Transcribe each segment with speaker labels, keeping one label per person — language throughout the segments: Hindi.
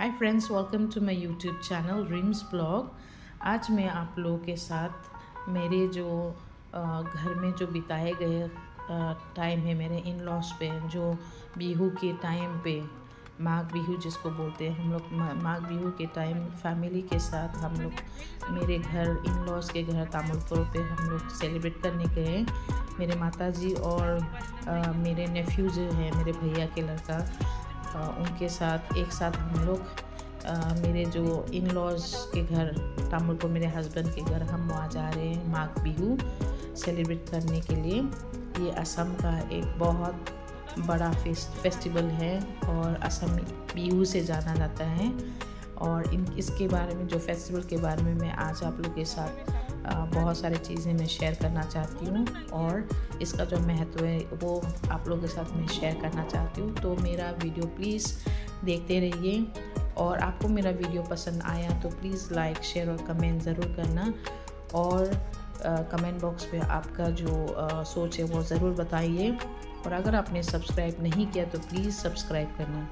Speaker 1: Hi friends, welcome to my YouTube channel dreams blog. आज मैं आप लोगों के साथ मेरे जो घर में जो बिताए गए टाइम है मेरे इन लॉज पे, जो बिहू के टाइम पे, माघ बिहू जिसको बोलते हैं हम लोग, माघ बिहू के टाइम फैमिली के साथ हम लोग मेरे घर इन लॉज के घर तामुलपुर पे हम लोग सेलिब्रेट करने गए। मेरे माताजी और मेरे नेफ्यू जो है, मेरे भैया के लड़का, उनके साथ एक साथ हम लोग मेरे जो इन लॉज के घर तामुलपुर, मेरे हस्बैंड के घर, हम वहाँ जा रहे हैं माघ बिहू सेलिब्रेट करने के लिए। ये असम का एक बहुत बड़ा फेस्टिवल है और असम बिहू से जाना जाता है। और इसके बारे में, जो फेस्टिवल के बारे में मैं आज आप लोगों के साथ बहुत सारी चीज़ें मैं शेयर करना चाहती हूँ और इसका जो महत्व है वो आप लोगों के साथ मैं शेयर करना चाहती हूँ। तो मेरा वीडियो प्लीज़ देखते रहिए, और आपको मेरा वीडियो पसंद आया तो प्लीज़ लाइक, शेयर और कमेंट ज़रूर करना। और कमेंट बॉक्स पे आपका जो सोच है वो ज़रूर बताइए। और अगर आपने सब्सक्राइब नहीं किया तो प्लीज़ सब्सक्राइब करना।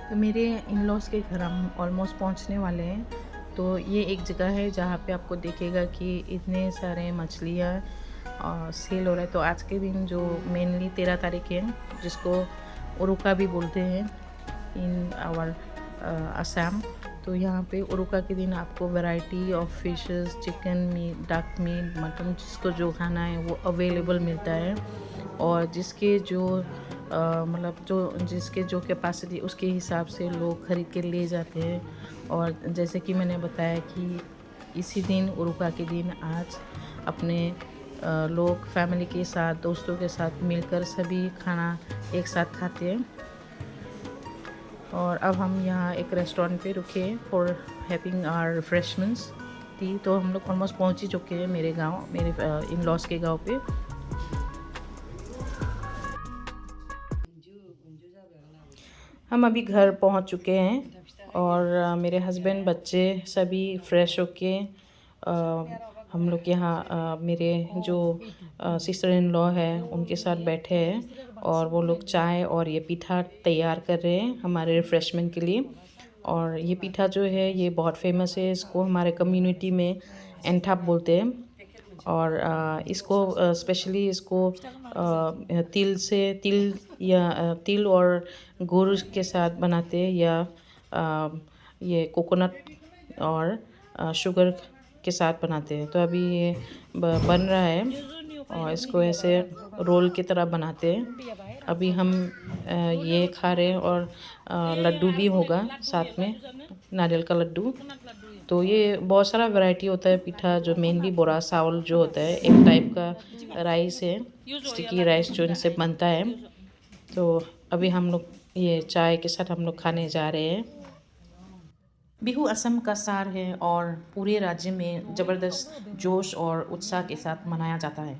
Speaker 1: तो मेरे इन लॉज के घर हम ऑलमोस्ट पहुंचने वाले हैं। तो ये एक जगह है जहाँ पे आपको देखेगा कि इतने सारे मछलियाँ सेल हो रहा है। तो आज के दिन जो मेनली 13 तारीख है, जिसको उरुका भी बोलते हैं इन आवर असम, तो यहाँ पे उरुका के दिन आपको variety of fishes, chicken meat, duck meat, mutton, जिसको जो खाना है वो अवेलेबल मिलता है। और जिसके जो मतलब जिसके जो कैपेसिटी, उसके हिसाब से लोग ख़रीद के ले जाते हैं। और जैसे कि मैंने बताया कि इसी दिन, उरुका के दिन, आज अपने लोग फैमिली के साथ, दोस्तों के साथ मिलकर सभी खाना एक साथ खाते हैं। और अब हम यहाँ एक रेस्टोरेंट पे रुके for having our refreshments tea. तो हम लोग ऑलमोस्ट पहुँच ही चुके हैं मेरे गांव, मेरे इन लॉज के गांव पे। हम अभी घर पहुंच चुके हैं और मेरे हस्बैंड, बच्चे सभी फ्रेश होके हम लोग यहाँ मेरे जो सिस्टर इन लॉ है उनके साथ बैठे हैं। और वो लोग चाय और ये पीठा तैयार कर रहे हैं हमारे रिफ़्रेशमेंट के लिए। और ये पीठा जो है ये बहुत फेमस है, इसको हमारे कम्युनिटी में एंठाप बोलते हैं। और इसको स्पेशली इसको तिल या तिल और गुड़ के साथ बनाते हैं, या ये कोकोनट और शुगर के साथ बनाते हैं। तो अभी ये बन रहा है और इसको ऐसे रोल की तरह बनाते हैं। अभी हम ये खा रहे हैं और लड्डू भी होगा साथ में, नारियल का लड्डू। तो ये बहुत सारा वैरायटी होता है पीठा, जो मेनली बोरा चावल जो होता है, एक टाइप का राइस है, स्टिकी राइस जो इनसे बनता है। तो अभी हम लोग ये चाय के साथ हम लोग खाने जा रहे हैं। बिहू असम का सार है और पूरे राज्य में ज़बरदस्त जोश और उत्साह के साथ मनाया जाता है।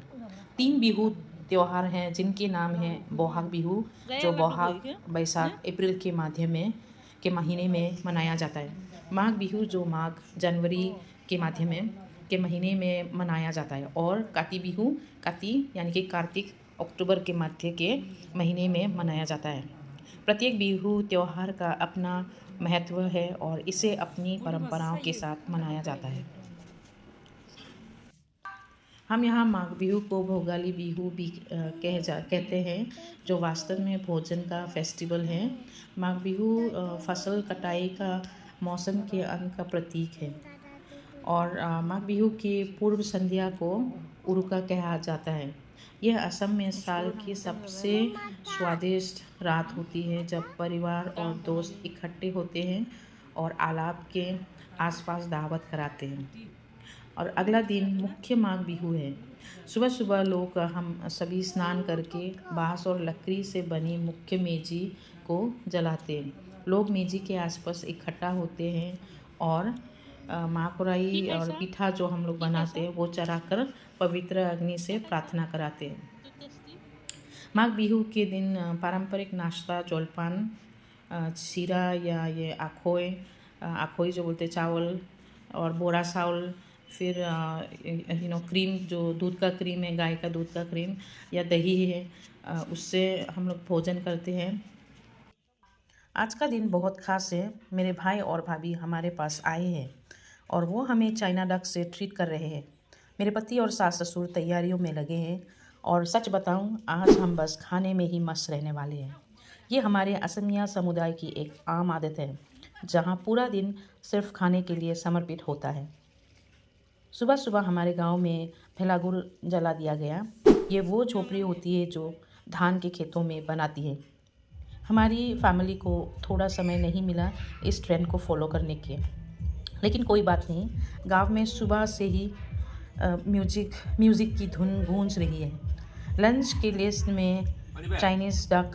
Speaker 1: 3 बिहू त्यौहार हैं जिनके नाम हैं बोहाग बिहू, जो बोहाग, बैसाख, अप्रैल के महीने में मनाया जाता है। माघ बिहू जो माघ, जनवरी के महीने में मनाया जाता है। और काती बिहू, काती यानी कि कार्तिक, अक्टूबर के मध्य के महीने में मनाया जाता है। प्रत्येक बिहू त्यौहार का अपना महत्व है और इसे अपनी परंपराओं के साथ मनाया जाता है। हम यहाँ माघ बिहू को भोगाली बिहू भी कहते हैं, जो वास्तव में भोजन का फेस्टिवल है। माघ बिहू फसल कटाई का मौसम के अंत का प्रतीक है। और माघ बिहू की पूर्व संध्या को उरुका कहा जाता है। यह असम में साल की सबसे स्वादिष्ट रात होती है, जब परिवार और दोस्त इकट्ठे होते हैं और आलाप के आसपास दावत कराते हैं। और अगला दिन मुख्य माघ बिहू है। सुबह सुबह लोग, हम सभी स्नान करके बाँस और लकड़ी से बनी मुख्य मेजी को जलाते हैं। लोग मेजी के आसपास इकट्ठा होते हैं और माकुराई और पीठा जो हम लोग बनाते हैं वो चढ़ाकर पवित्र अग्नि से प्रार्थना कराते हैं। माघ बिहू के दिन पारंपरिक नाश्ता, जलपान, सीरा या ये आखोई जो बोलते चावल, और बोरा चावल, फिर क्रीम, जो दूध का क्रीम है, गाय का दूध का क्रीम या दही है, उससे हम लोग भोजन करते हैं। आज का दिन बहुत ख़ास है। मेरे भाई और भाभी हमारे पास आए हैं और वो हमें चाइना डक से ट्रीट कर रहे हैं। मेरे पति और सास ससुर तैयारियों में लगे हैं और सच बताऊं, आज हम बस खाने में ही मस्त रहने वाले हैं। ये हमारे असमिया समुदाय की एक आम आदत है, जहां पूरा दिन सिर्फ खाने के लिए समर्पित होता है। सुबह सुबह हमारे गांव में भेलागुर जला दिया गया। ये वो झोपड़ी होती है जो धान के खेतों में बनाती है। हमारी फैमिली को थोड़ा समय नहीं मिला इस ट्रेंड को फॉलो करने के, लेकिन कोई बात नहीं। गांव में सुबह से ही म्यूज़िक की धुन गूंज रही है। लंच की लिस्ट में चाइनीज़ डक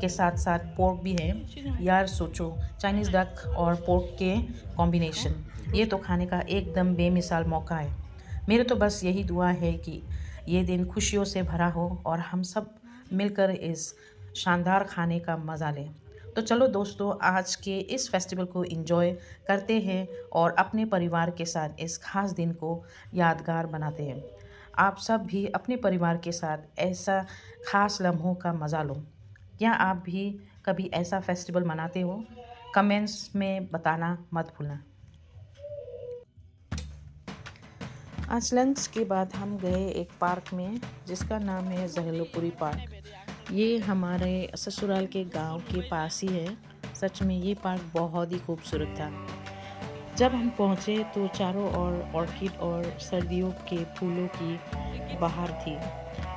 Speaker 1: के साथ साथ पोर्क भी है। यार सोचो, चाइनीज़ डक और पोर्क के कॉम्बिनेशन, ये तो खाने का एकदम बेमिसाल मौका है। मेरे तो बस यही दुआ है कि ये दिन खुशियों से भरा हो और हम सब मिलकर इस शानदार खाने का मज़ा लें। तो चलो दोस्तों, आज के इस फेस्टिवल को एंजॉय करते हैं और अपने परिवार के साथ इस खास दिन को यादगार बनाते हैं। आप सब भी अपने परिवार के साथ ऐसा खास लम्हों का मज़ा लो। क्या आप भी कभी ऐसा फेस्टिवल मनाते हो? कमेंट्स में बताना मत भूलना। आज लंच के बाद हम गए एक पार्क में जिसका नाम है जहेलोपुरी पार्क। ये हमारे ससुराल के गांव के पास ही है। सच में ये पार्क बहुत ही खूबसूरत था। जब हम पहुंचे तो चारों ओर ऑर्किड और सर्दियों के फूलों की बहार थी।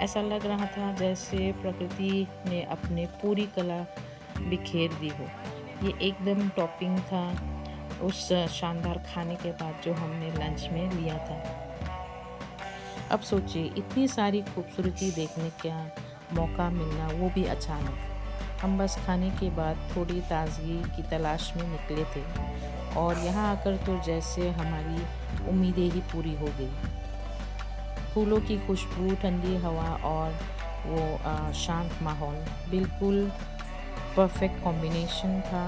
Speaker 1: ऐसा लग रहा था जैसे प्रकृति ने अपने पूरी कला बिखेर दी हो। ये एकदम टॉपिंग था उस शानदार खाने के बाद जो हमने लंच में लिया था। अब सोचिए, इतनी सारी खूबसूरती देखने का मौका मिलना, वो भी अचानक। हम बस खाने के बाद थोड़ी ताजगी की तलाश में निकले थे और यहाँ आकर तो जैसे हमारी उम्मीदें ही पूरी हो गई। फूलों की खुशबू, ठंडी हवा और वो शांत माहौल, बिल्कुल परफेक्ट कॉम्बिनेशन था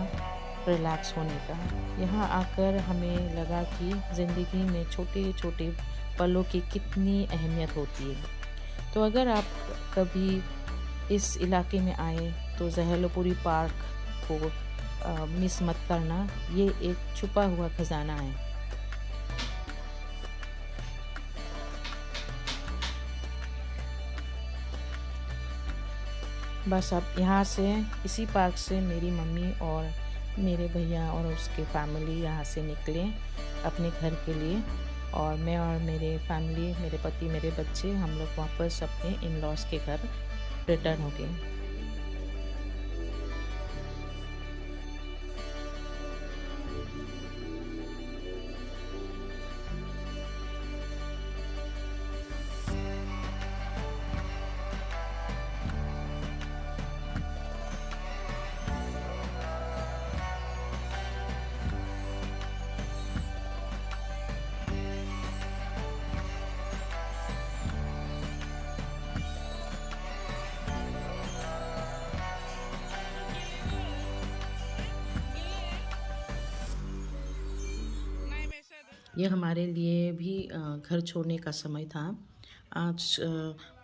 Speaker 1: रिलैक्स होने का। यहाँ आकर हमें लगा कि ज़िंदगी में छोटे छोटे पलों की कितनी अहमियत होती है। तो अगर आप कभी इस इलाके में आए तो जहेलोपुरी पार्क को मिस मत करना। ये एक छुपा हुआ खजाना है। बस अब यहाँ से, इसी पार्क से मेरी मम्मी और मेरे भैया और उसके फैमिली यहाँ से निकले अपने घर के लिए और मैं और मेरे फैमिली, मेरे पति, मेरे बच्चे, हम लोग वापस अपने इन लॉज के घर रिटर्न हो गए। ये हमारे लिए भी घर छोड़ने का समय था। आज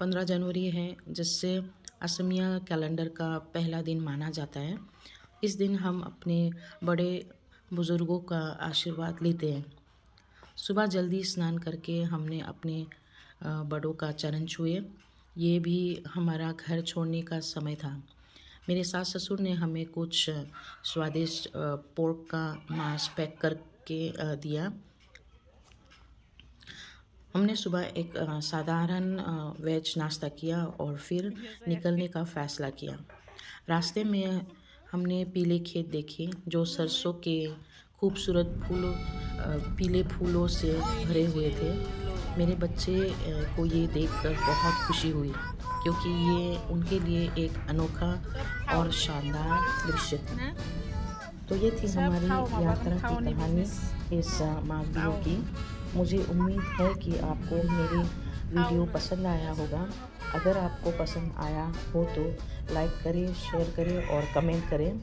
Speaker 1: 15 जनवरी है, जिससे असमिया कैलेंडर का पहला दिन माना जाता है। इस दिन हम अपने बड़े बुज़ुर्गों का आशीर्वाद लेते हैं। सुबह जल्दी स्नान करके हमने अपने बड़ों का चरण छुए। ये भी हमारा घर छोड़ने का समय था। मेरे सास ससुर ने हमें कुछ स्वादिष्ट पोर्क का मांस पैक करके दिया। हमने सुबह एक साधारण वेज नाश्ता किया और फिर निकलने का फ़ैसला किया। रास्ते में हमने पीले खेत देखे जो सरसों के खूबसूरत पीले फूलों से भरे हुए थे। मेरे बच्चे को ये देखकर बहुत खुशी हुई क्योंकि ये उनके लिए एक अनोखा और शानदार दृश्य था। तो ये थी हमारी यात्रा की कहानी इस माघ बिहू की। मुझे उम्मीद है कि आपको मेरी वीडियो पसंद आया होगा। अगर आपको पसंद आया हो तो लाइक करें, शेयर करें और कमेंट करें।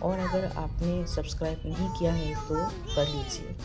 Speaker 1: और अगर आपने सब्सक्राइब नहीं किया है तो कर लीजिए।